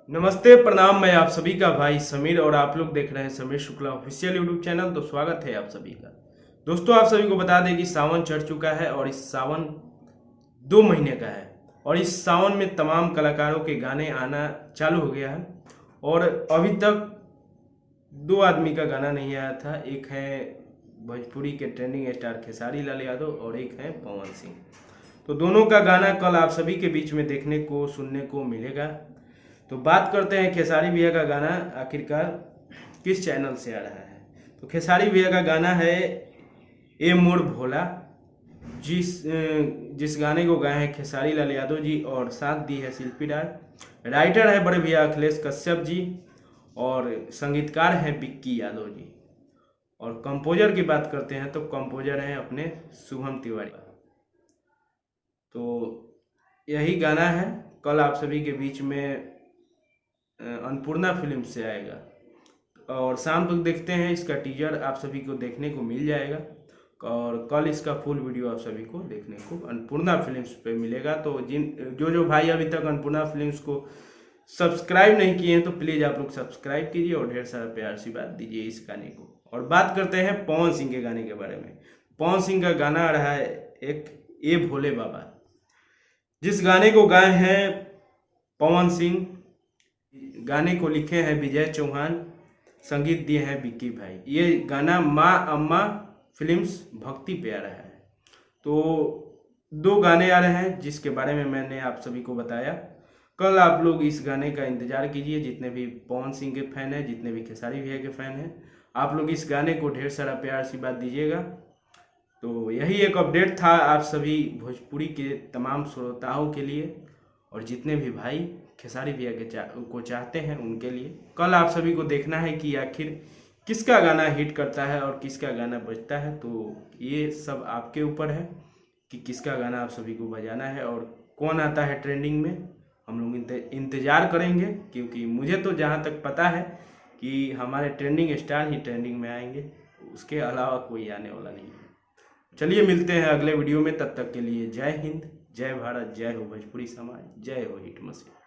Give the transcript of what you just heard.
नमस्ते प्रणाम। मैं आप सभी का भाई समीर और आप लोग देख रहे हैं Sameer Shukla official YouTube channel. तो स्वागत है आप सभी का। दोस्तों, आप सभी को बता दें कि सावन चढ़ चुका है और इस सावन 2 महीने का है और इस सावन में तमाम कलाकारों के गाने आना चालू हो गया है और अभी तक 2 आदमी का गाना नहीं आया था। एक है भोजपुरी के ट्रेंडिंग स्टार खेसारी लाल यादव और एक है पवन सिंह। तो दोनों का गाना कल आप सभी के बीच में देखने को सुनने को मिलेगा। तो बात करते हैं खेसारी भैया का गाना आखिरकार किस चैनल से आ रहा है। तो खेसारी भैया का गाना है ए मोर भोला, जिस गाने को गाए हैं खेसारी लाल यादव जी और साथ दी है शिल्पी राय। राइटर है बड़े भैया अखिलेश कश्यप जी और संगीतकार हैं बिक्की यादव जी। और कंपोजर की बात करते हैं तो कंपोजर हैं अपने शुभम तिवारी। तो यही गाना है, कल आप सभी के बीच में अन्नपूर्णा फिल्म से आएगा और शाम तक देखते हैं। इसका टीजर आप सभी को देखने को मिल जाएगा और कल इसका फुल वीडियो आप सभी को देखने को अन्नपूर्णा फिल्म्स पे मिलेगा। तो जो भाई अभी तक अन्नपूर्णा फिल्म्स को सब्सक्राइब नहीं किए हैं तो प्लीज़ आप लोग सब्सक्राइब कीजिए और ढेर सारा प्यार सी बात दीजिए इस गाने को। और बात करते हैं पवन सिंह के गाने के बारे में। पवन सिंह का गाना आ रहा है एक ए भोले बाबा, जिस गाने को गाए हैं पवन सिंह। गाने को लिखे हैं विजय चौहान, संगीत दिए हैं विक्की भाई। ये गाना माँ अम्मा फिल्म्स भक्ति पे आ रहा है। तो 2 गाने आ रहे हैं जिसके बारे में मैंने आप सभी को बताया। कल आप लोग इस गाने का इंतजार कीजिए। जितने भी पवन सिंह के फैन हैं, जितने भी खेसारी भैया के फैन हैं, आप लोग इस गाने को ढेर सारा प्यार सी बात दीजिएगा। तो यही एक अपडेट था आप सभी भोजपुरी के तमाम श्रोताओं के लिए और जितने भी भाई खेसारी भैया को चाहते हैं उनके लिए। कल आप सभी को देखना है कि आखिर किसका गाना हिट करता है और किसका गाना बजता है। तो ये सब आपके ऊपर है कि किसका गाना आप सभी को बजाना है और कौन आता है ट्रेंडिंग में। हम लोग इंतज़ार करेंगे क्योंकि मुझे तो जहाँ तक पता है कि हमारे ट्रेंडिंग स्टार ही ट्रेंडिंग में आएंगे, उसके अलावा कोई आने वाला नहीं है। चलिए मिलते हैं अगले वीडियो में, तब तक के लिए जय हिंद, जय भारत, जय हो भोजपुरी समाज, जय हो हिट मशीन।